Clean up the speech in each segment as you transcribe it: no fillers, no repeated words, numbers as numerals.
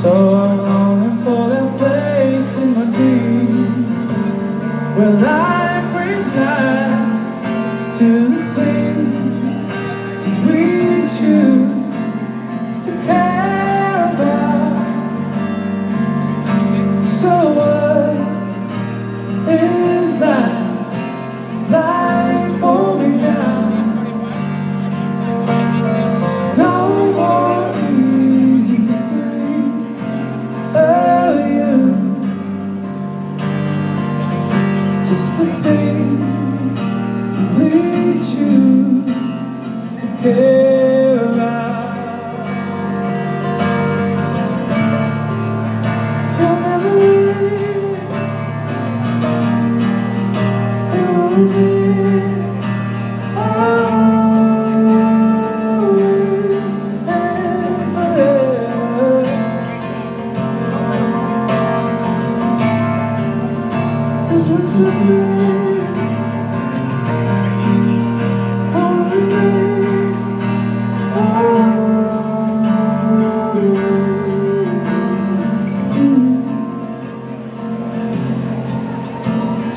So I'm longing for that place in my dreams where light brings light to the things we choose to care about. So what is that life for me now? No more easy victory of you. Just the things we choose to care about. Your memory, it will be always and forever. This winter feels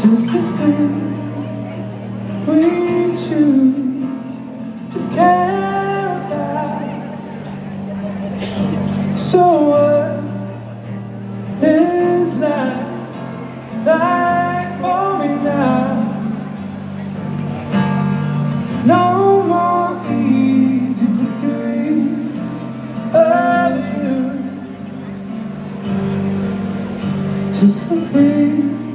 just the things we choose to care about. So what is that like for me now? No more easy victories of you. Just the things